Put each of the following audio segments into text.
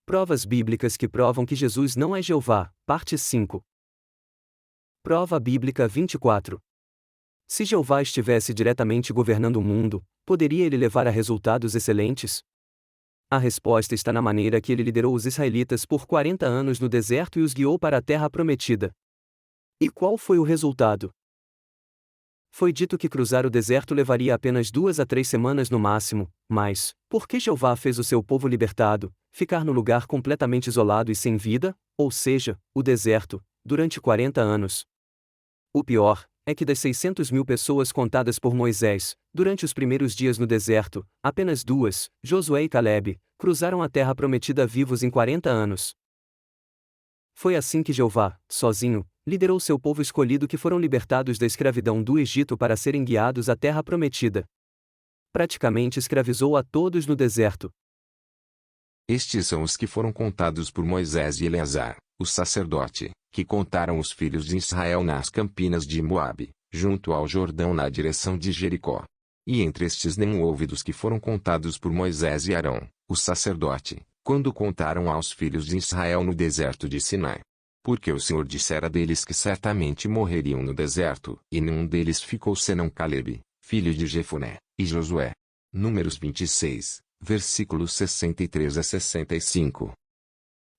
Provas bíblicas que provam que Jesus não é Jeová, parte 5. Prova bíblica 24. Se Jeová estivesse diretamente governando o mundo, poderia ele levar a resultados excelentes? A resposta está na maneira que ele liderou os israelitas por 40 anos no deserto e os guiou para a terra prometida. E qual foi o resultado? Foi dito que cruzar o deserto levaria apenas 2 a 3 semanas no máximo, mas, por que Jeová fez o seu povo libertado ficar no lugar completamente isolado e sem vida, ou seja, o deserto, durante 40 anos? O pior é que das 600.000 pessoas contadas por Moisés, durante os primeiros dias no deserto, apenas 2, Josué e Caleb, cruzaram a terra prometida vivos em 40 anos. Foi assim que Jeová, sozinho, liderou seu povo escolhido que foram libertados da escravidão do Egito para serem guiados à terra prometida. Praticamente escravizou a todos no deserto. Estes são os que foram contados por Moisés e Eleazar, o sacerdote, que contaram os filhos de Israel nas campinas de Moabe, junto ao Jordão na direção de Jericó. E entre estes nenhum houve dos que foram contados por Moisés e Arão, o sacerdote, quando contaram aos filhos de Israel no deserto de Sinai. Porque o Senhor dissera deles que certamente morreriam no deserto, e nenhum deles ficou senão Caleb, filho de Jefoné, e Josué. Números 26, versículos 63 a 65.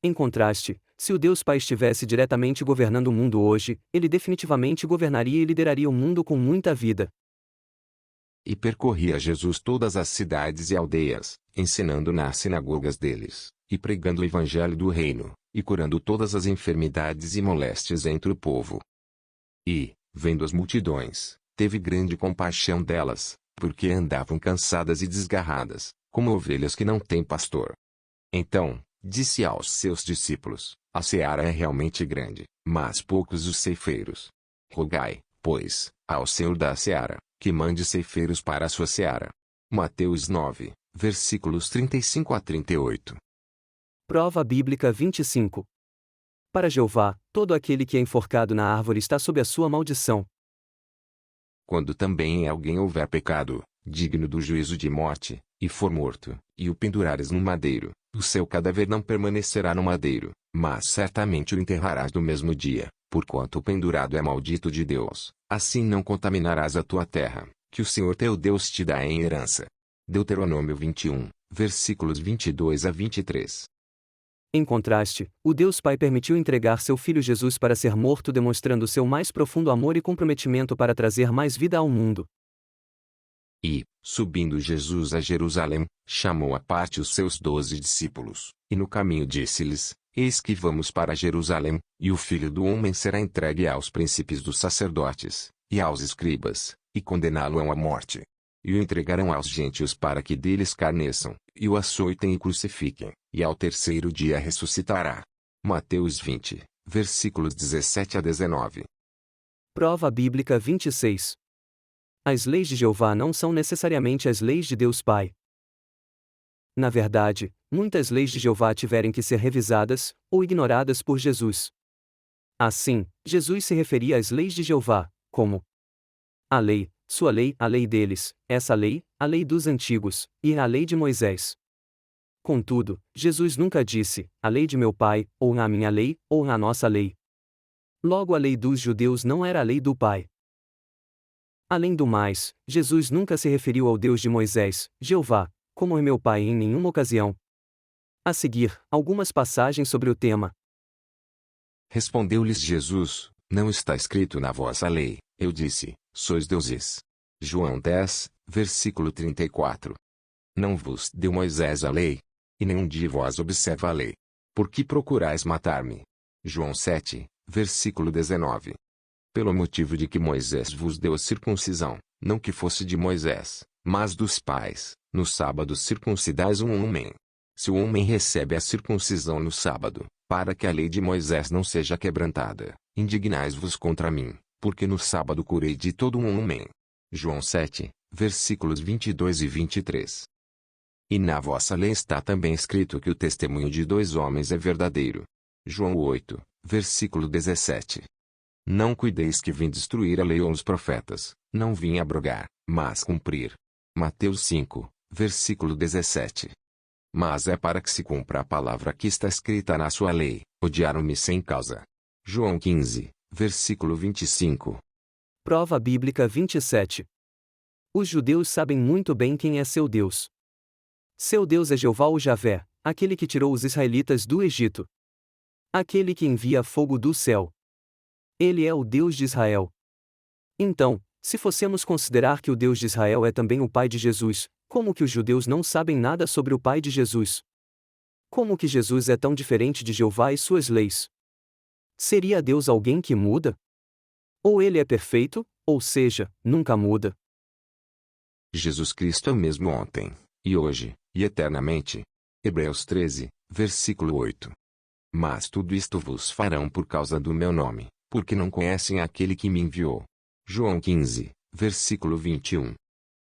Em contraste, se o Deus Pai estivesse diretamente governando o mundo hoje, ele definitivamente governaria e lideraria o mundo com muita vida. E percorria Jesus todas as cidades e aldeias, ensinando nas sinagogas deles, e pregando o evangelho do reino, e curando todas as enfermidades e moléstias entre o povo. E, vendo as multidões, teve grande compaixão delas, porque andavam cansadas e desgarradas, como ovelhas que não têm pastor. Então, disse aos seus discípulos: a seara é realmente grande, mas poucos os ceifeiros. Rogai, pois, ao Senhor da seara, que mande ceifeiros para a sua seara. Mateus 9, versículos 35 a 38. Prova bíblica 25. Para Jeová, todo aquele que é enforcado na árvore está sob a sua maldição. Quando também em alguém houver pecado, digno do juízo de morte, e for morto, e o pendurares no madeiro, o seu cadáver não permanecerá no madeiro, mas certamente o enterrarás no mesmo dia, porquanto o pendurado é maldito de Deus. Assim não contaminarás a tua terra, que o Senhor teu Deus te dá em herança. Deuteronômio 21, versículos 22 a 23. Em contraste, o Deus Pai permitiu entregar seu Filho Jesus para ser morto, demonstrando seu mais profundo amor e comprometimento para trazer mais vida ao mundo. E, subindo Jesus a Jerusalém, chamou à parte os seus 12 discípulos, e no caminho disse-lhes: Eis que vamos para Jerusalém, e o Filho do Homem será entregue aos príncipes dos sacerdotes, e aos escribas, e condená-lo-ão à morte. E o entregarão aos gentios para que dele escarneçam, e o açoitem e crucifiquem, e ao terceiro dia ressuscitará. Mateus 20, versículos 17 a 19. Prova bíblica 26. As leis de Jeová não são necessariamente as leis de Deus Pai. Na verdade, muitas leis de Jeová tiveram que ser revisadas, ou ignoradas por Jesus. Assim, Jesus se referia às leis de Jeová, como a lei, sua lei, a lei deles, essa lei, a lei dos antigos, e a lei de Moisés. Contudo, Jesus nunca disse, a lei de meu pai, ou a minha lei, ou a nossa lei. Logo, a lei dos judeus não era a lei do Pai. Além do mais, Jesus nunca se referiu ao Deus de Moisés, Jeová, como é meu Pai em nenhuma ocasião. A seguir, algumas passagens sobre o tema. Respondeu-lhes Jesus: Não está escrito na vossa lei, eu disse, sois deuses. João 10, versículo 34. Não vos deu Moisés a lei? E nenhum de vós observa a lei. Por que procurais matar-me? João 7, versículo 19. Pelo motivo de que Moisés vos deu a circuncisão, não que fosse de Moisés, mas dos pais, no sábado circuncidais um homem. Se o homem recebe a circuncisão no sábado, para que a lei de Moisés não seja quebrantada, indignais-vos contra mim, porque no sábado curei de todo um homem. João 7, versículos 22 e 23. E na vossa lei está também escrito que o testemunho de 2 homens é verdadeiro. João 8, versículo 17. Não cuideis que vim destruir a lei ou os profetas, não vim abrogar, mas cumprir. Mateus 5, versículo 17. mas é para que se cumpra a palavra que está escrita na sua lei: odiaram-me sem causa. João 15, versículo 25. Prova bíblica 27. Os judeus sabem muito bem quem é seu Deus. Seu Deus é Jeová ou Javé, aquele que tirou os israelitas do Egito. Aquele que envia fogo do céu. Ele é o Deus de Israel. Então, se fossemos considerar que o Deus de Israel é também o Pai de Jesus, como que os judeus não sabem nada sobre o Pai de Jesus? Como que Jesus é tão diferente de Jeová e suas leis? Seria Deus alguém que muda? Ou ele é perfeito, ou seja, nunca muda? Jesus Cristo é o mesmo ontem, e hoje, e eternamente. Hebreus 13, versículo 8. Mas tudo isto vos farão por causa do meu nome, porque não conhecem aquele que me enviou. João 15, versículo 21.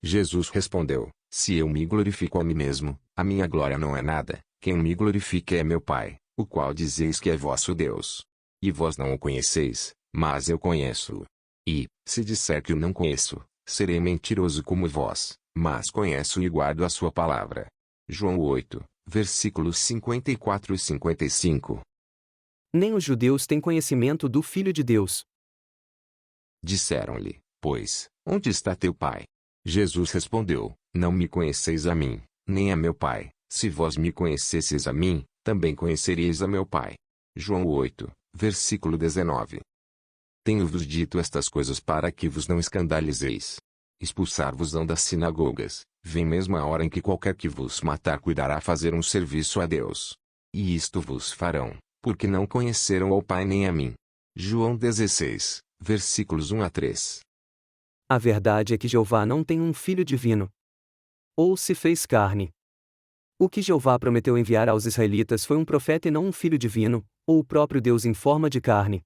Jesus respondeu: Se eu me glorifico a mim mesmo, a minha glória não é nada. Quem me glorifica é meu Pai, o qual dizeis que é vosso Deus. E vós não o conheceis, mas eu conheço-o. E, se disser que o não conheço, serei mentiroso como vós, mas conheço e guardo a sua palavra. João 8, versículos 54 e 55. Nem os judeus têm conhecimento do Filho de Deus. Disseram-lhe, pois, onde está teu Pai? Jesus respondeu: Não me conheceis a mim, nem a meu Pai. Se vós me conhecesseis a mim, também conheceríeis a meu Pai. João 8, versículo 19. Tenho-vos dito estas coisas para que vos não escandalizeis. Expulsar-vos-ão das sinagogas. Vem mesmo a hora em que qualquer que vos matar cuidará fazer um serviço a Deus. E isto vos farão, porque não conheceram ao Pai nem a mim. João 16, versículos 1 a 3. A verdade é que Jeová não tem um filho divino. Ou se fez carne. O que Jeová prometeu enviar aos israelitas foi um profeta e não um filho divino, ou o próprio Deus em forma de carne.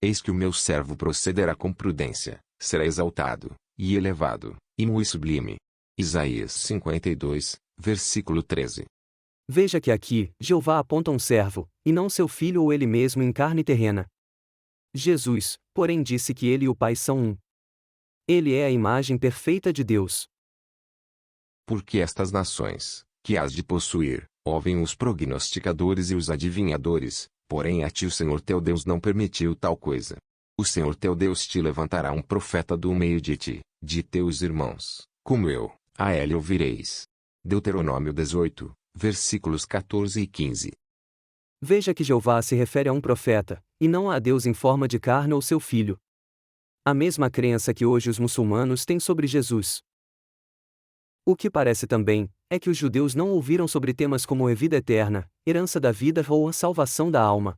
Eis que o meu servo procederá com prudência, será exaltado, e elevado, e muito sublime. Isaías 52, versículo 13. Veja que aqui, Jeová aponta um servo, e não seu filho ou ele mesmo em carne terrena. Jesus, porém, disse que ele e o Pai são um. Ele é a imagem perfeita de Deus. Porque estas nações, que hás de possuir, ouvem os prognosticadores e os adivinhadores, porém a ti o Senhor teu Deus não permitiu tal coisa. O Senhor teu Deus te levantará um profeta do meio de teus irmãos, como eu, a ele ouvireis. Deuteronômio 18, versículos 14 e 15. Veja que Jeová se refere a um profeta, e não a Deus em forma de carne ou seu filho. A mesma crença que hoje os muçulmanos têm sobre Jesus. O que parece também, é que os judeus não ouviram sobre temas como a vida eterna, herança da vida ou a salvação da alma.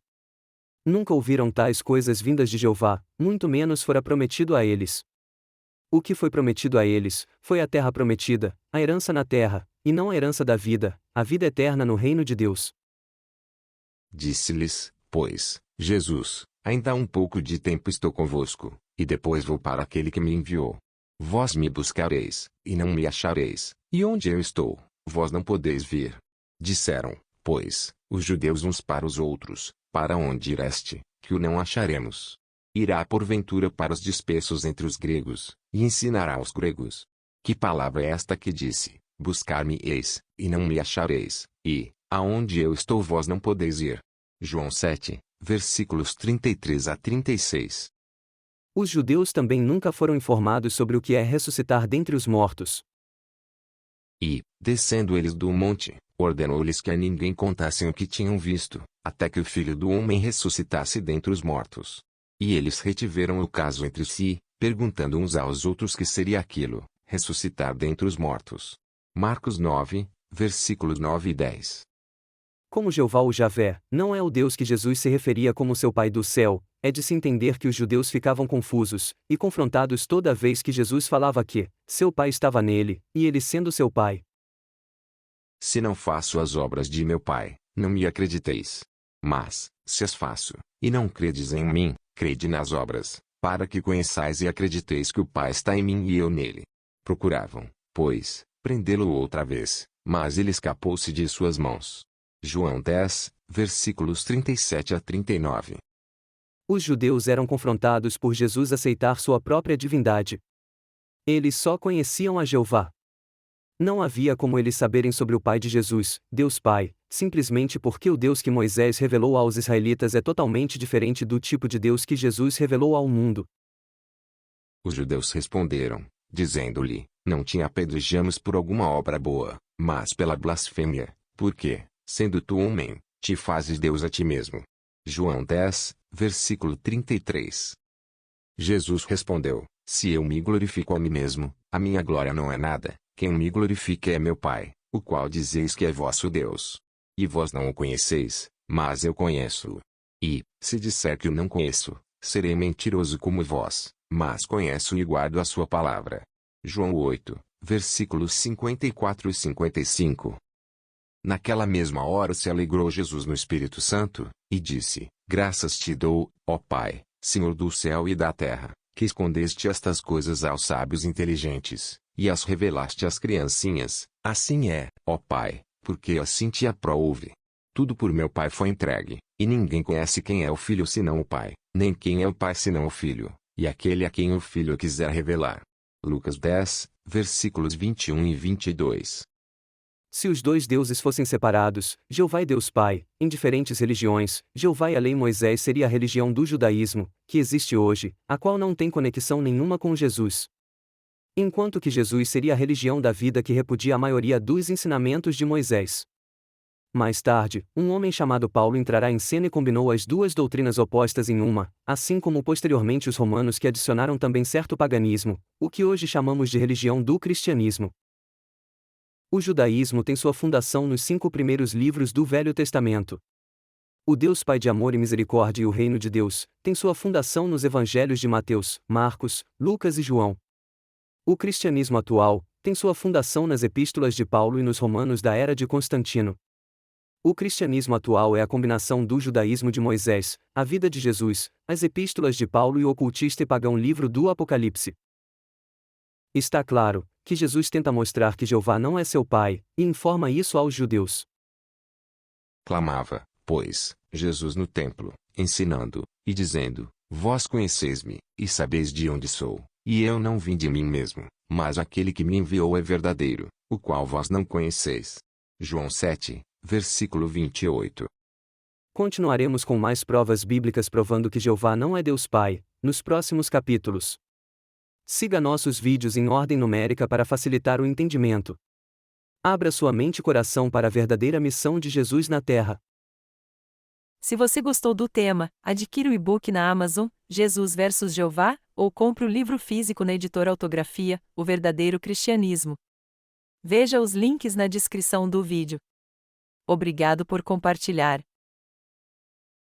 Nunca ouviram tais coisas vindas de Jeová, muito menos fora prometido a eles. O que foi prometido a eles, foi a terra prometida, a herança na terra, e não a herança da vida, a vida eterna no reino de Deus. Disse-lhes, pois, Jesus: Ainda há um pouco de tempo estou convosco, e depois vou para aquele que me enviou. Vós me buscareis, e não me achareis, e onde eu estou, vós não podeis vir. Disseram, pois, os judeus uns para os outros: Para onde ireste, que o não acharemos? Irá porventura para os dispersos entre os gregos, e ensinará aos gregos. Que palavra é esta que disse: Buscar-me-eis, e não me achareis, e, aonde eu estou vós não podeis ir? João 7, versículos 33 a 36. Os judeus também nunca foram informados sobre o que é ressuscitar dentre os mortos. E, descendo eles do monte, ordenou-lhes que a ninguém contassem o que tinham visto, até que o Filho do Homem ressuscitasse dentre os mortos. E eles retiveram o caso entre si, perguntando uns aos outros que seria aquilo, ressuscitar dentre os mortos. Marcos 9, versículos 9 e 10. Como Jeová ou Javé, não é o Deus que Jesus se referia como seu Pai do céu, é de se entender que os judeus ficavam confusos, e confrontados toda vez que Jesus falava que seu Pai estava nele, e ele sendo seu Pai. Se não faço as obras de meu Pai, não me acrediteis. Mas, se as faço, e não credes em mim, crede nas obras, para que conheçais e acrediteis que o Pai está em mim e eu nele. Procuravam, pois, prendê-lo outra vez, mas ele escapou-se de suas mãos. João 10, versículos 37 a 39. Os judeus eram confrontados por Jesus aceitar sua própria divindade. Eles só conheciam a Jeová. Não havia como eles saberem sobre o Pai de Jesus, Deus Pai, simplesmente porque o Deus que Moisés revelou aos israelitas é totalmente diferente do tipo de Deus que Jesus revelou ao mundo. Os judeus responderam, dizendo-lhe: Não te apedrejamos por alguma obra boa, mas pela blasfêmia, porque, sendo tu homem, te fazes Deus a ti mesmo. João 10, versículo 33. Jesus respondeu: Se eu me glorifico a mim mesmo, a minha glória não é nada. Quem me glorifica é meu Pai, o qual dizeis que é vosso Deus. E vós não o conheceis, mas eu conheço-o. E, se disser que o não conheço, serei mentiroso como vós, mas conheço e guardo a sua palavra. João 8, versículos 54 e 55. Naquela mesma hora se alegrou Jesus no Espírito Santo, e disse: Graças te dou, ó Pai, Senhor do céu e da terra, que escondeste estas coisas aos sábios inteligentes, e as revelaste às criancinhas. Assim é, ó Pai, porque assim te aprouve. Tudo por meu Pai foi entregue, e ninguém conhece quem é o Filho senão o Pai, nem quem é o Pai senão o Filho, e aquele a quem o Filho quiser revelar. Lucas 10, versículos 21 e 22. Se os dois deuses fossem separados, Jeová e Deus Pai, em diferentes religiões, Jeová e a lei Moisés seria a religião do judaísmo, que existe hoje, a qual não tem conexão nenhuma com Jesus. Enquanto que Jesus seria a religião da vida que repudia a maioria dos ensinamentos de Moisés. Mais tarde, um homem chamado Paulo entrará em cena e combinou as duas doutrinas opostas em uma, assim como posteriormente os romanos que adicionaram também certo paganismo, o que hoje chamamos de religião do cristianismo. O judaísmo tem sua fundação nos 5 primeiros livros do Velho Testamento. O Deus Pai de amor e misericórdia e o reino de Deus tem sua fundação nos evangelhos de Mateus, Marcos, Lucas e João. O cristianismo atual tem sua fundação nas epístolas de Paulo e nos romanos da era de Constantino. O cristianismo atual é a combinação do judaísmo de Moisés, a vida de Jesus, as epístolas de Paulo e o ocultista e pagão livro do Apocalipse. Está claro que Jesus tenta mostrar que Jeová não é seu pai, e informa isso aos judeus. Clamava, pois, Jesus no templo, ensinando, e dizendo: Vós conheceis-me, e sabeis de onde sou, e eu não vim de mim mesmo, mas aquele que me enviou é verdadeiro, o qual vós não conheceis. João 7, versículo 28. Continuaremos com mais provas bíblicas provando que Jeová não é Deus Pai, nos próximos capítulos. Siga nossos vídeos em ordem numérica para facilitar o entendimento. Abra sua mente e coração para a verdadeira missão de Jesus na Terra. Se você gostou do tema, adquira o e-book na Amazon, Jesus vs Jeová, ou compre o livro físico na editora Autografia, O Verdadeiro Cristianismo. Veja os links na descrição do vídeo. Obrigado por compartilhar.